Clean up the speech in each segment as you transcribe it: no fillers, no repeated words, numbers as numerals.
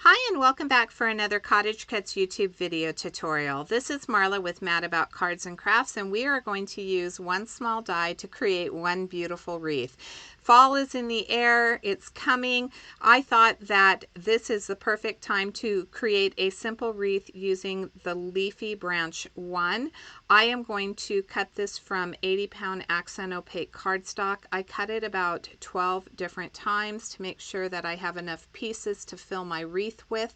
Hi and welcome back for another CottageCutz YouTube video tutorial. This is Marla with Mad About Cards and Crafts, and we are going to use one small die to create one beautiful wreath. Fall is in the air, it's coming. I thought that this is the perfect time to create a simple wreath using the Leafy Branch 1. I am going to cut this from 80-pound accent opaque cardstock. I cut it about 12 different times to make sure that I have enough pieces to fill my wreath with.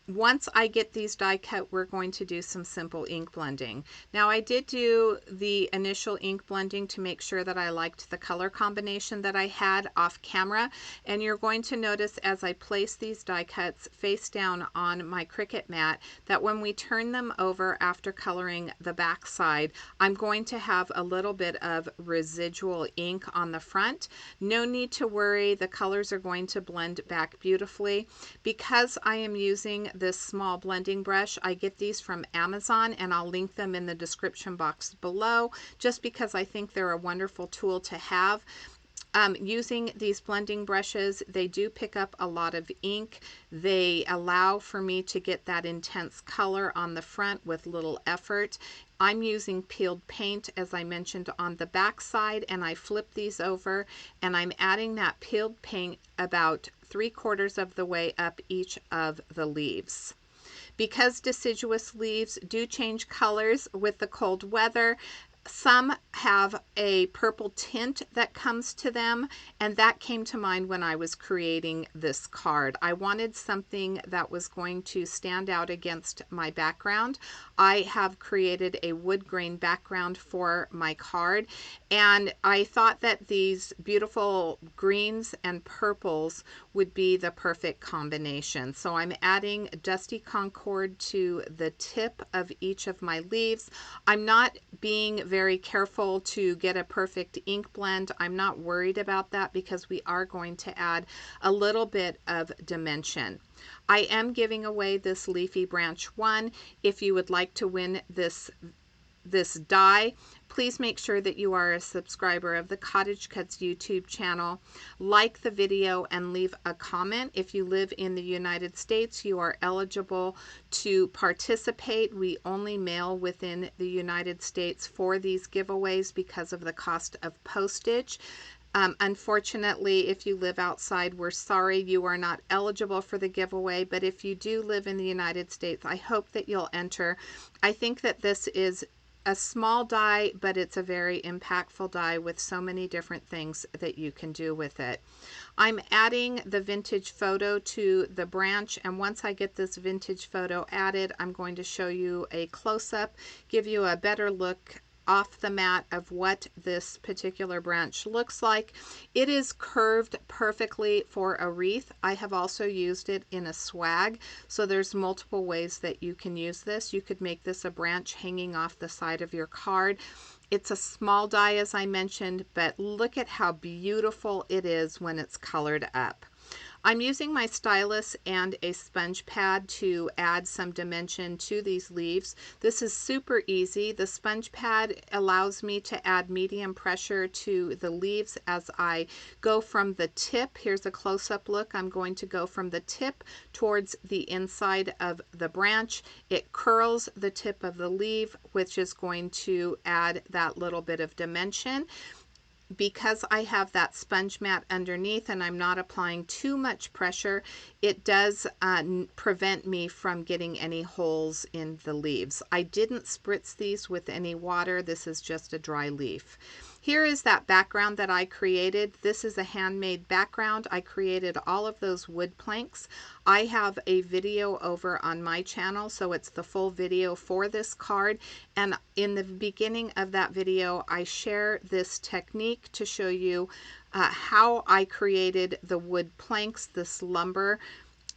Once I get these die cut, we're going to do some simple ink blending. Now, I did do the initial ink blending to make sure that I liked the color combination that I had off camera, and you're going to notice as I place these die cuts face down on my Cricut mat that when we turn them over after coloring the back side, I'm going to have a little bit of residual ink on the front. No need to worry, the colors are going to blend back beautifully. Because I am using this small blending brush, I get these from Amazon, and I'll link them in the description box below just because I think they're a wonderful tool to have. Using these blending brushes, they do pick up a lot of ink. They allow for me to get that intense color on the front with little effort. I'm using peeled paint, as I mentioned, on the back side, and I flip these over and I'm adding that peeled paint about 3/4 of the way up each of the leaves. Because deciduous leaves do change colors with the cold weather, some have a purple tint that comes to them, and that came to mind when I was creating this card. I wanted something that was going to stand out against my background. I have created a wood grain background for my card, and I thought that these beautiful greens and purples would be the perfect combination. So I'm adding Dusty Concord to the tip of each of my leaves. I'm not being very careful to get a perfect ink blend. I'm not worried about that because we are going to add a little bit of dimension. I am giving away this Leafy Branch 1. If you would like to win this die, please make sure that you are a subscriber of the CottageCutz YouTube channel. Like the video and leave a comment. If you live in the United States, you are eligible to participate. We only mail within the United States for these giveaways because of the cost of postage. Unfortunately, if you live outside, we're sorry you are not eligible for the giveaway, but if you do live in the United States, I hope that you'll enter. I think that this is a small die, but it's a very impactful die with so many different things that you can do with it. I'm adding the vintage photo to the branch, and once I get this vintage photo added, I'm going to show you a close-up, give you a better look off the mat of what this particular branch looks like. It is curved perfectly for a wreath. I have also used it in a swag, so there's multiple ways that you can use this. You could make this a branch hanging off the side of your card. It's a small die, as I mentioned, but look at how beautiful it is when it's colored up. I'm using my stylus and a sponge pad to add some dimension to these leaves. This is super easy. The sponge pad allows me to add medium pressure to the leaves as I go from the tip. Here's a close-up look. I'm going to go from the tip towards the inside of the branch. It curls the tip of the leaf, which is going to add that little bit of dimension. Because I have that sponge mat underneath and I'm not applying too much pressure, it does prevent me from getting any holes in the leaves. I didn't spritz these with any water. This is just a dry leaf. Here is that background that I created. This is a handmade background. I created all of those wood planks. I have a video over on my channel, so it's the full video for this card. And in the beginning of that video, I share this technique to show you how I created the wood planks, this lumber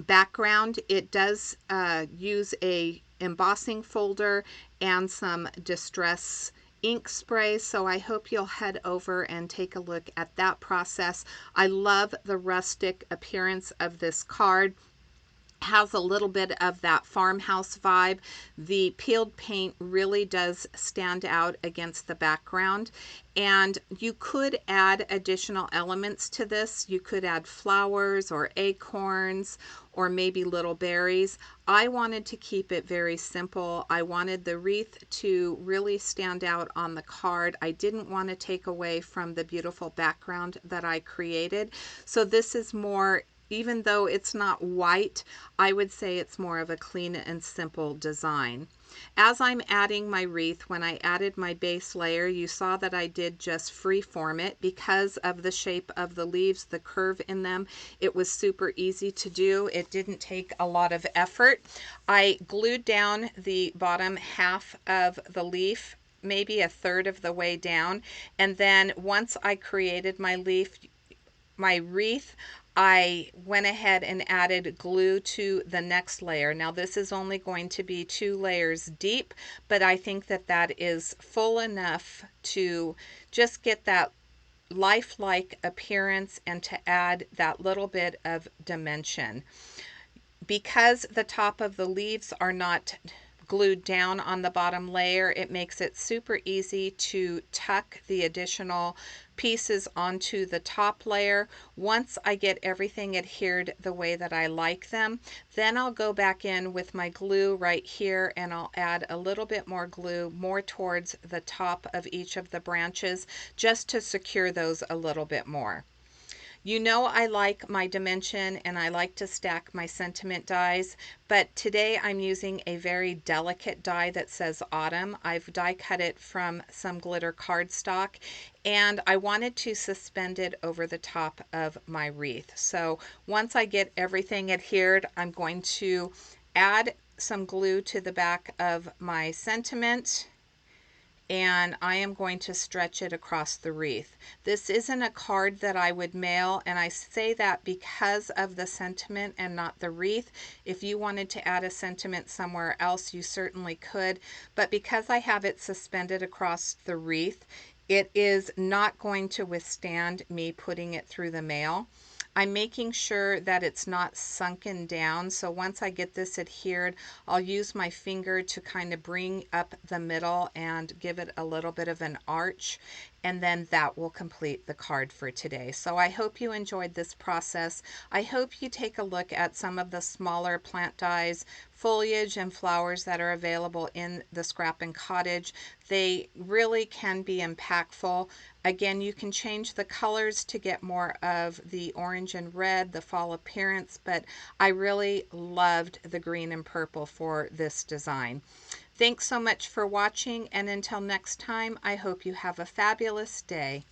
background. It does use a embossing folder and some distress ink spray, so I hope you'll head over and take a look at that process. I love the rustic appearance of this card. has a little bit of that farmhouse vibe. The peeled paint really does stand out against the background, and you could add additional elements to this. You could add flowers or acorns or maybe little berries. I wanted to keep it very simple. I wanted the wreath to really stand out on the card. I didn't want to take away from the beautiful background that I created. So this is more, even though it's not white, I would say it's more of a clean and simple design. As I'm adding my wreath, when I added my base layer, you saw that I did just free form it because of the shape of the leaves, the curve in them. It was super easy to do. It didn't take a lot of effort. I glued down the bottom half of the leaf, maybe a third of the way down, and then once I created my wreath, I went ahead and added glue to the next layer. Now this is only going to be 2 layers deep, but I think that that is full enough to just get that lifelike appearance and to add that little bit of dimension. Because the top of the leaves are not glued down on the bottom layer, it makes it super easy to tuck the additional pieces onto the top layer. Once I get everything adhered the way that I like them, then I'll go back in with my glue right here and I'll add a little bit more glue more towards the top of each of the branches just to secure those a little bit more. You know I like my dimension and I like to stack my sentiment dies, but today I'm using a very delicate die that says Autumn. I've die cut it from some glitter cardstock and I wanted to suspend it over the top of my wreath. So once I get everything adhered, I'm going to add some glue to the back of my sentiment, and I am going to stretch it across the wreath. This isn't a card that I would mail, and I say that because of the sentiment and not the wreath. If you wanted to add a sentiment somewhere else, you certainly could, but because I have it suspended across the wreath, it is not going to withstand me putting it through the mail. I'm making sure that it's not sunken down, so once I get this adhered, I'll use my finger to kind of bring up the middle and give it a little bit of an arch, and then that will complete the card for today. So I hope you enjoyed this process. I hope you take a look at some of the smaller plant dies, foliage, and flowers that are available in the Scrap and Cottage. They really can be impactful. Again, you can change the colors to get more of the orange and red, the fall appearance, but I really loved the green and purple for this design. Thanks so much for watching, and until next time, I hope you have a fabulous day.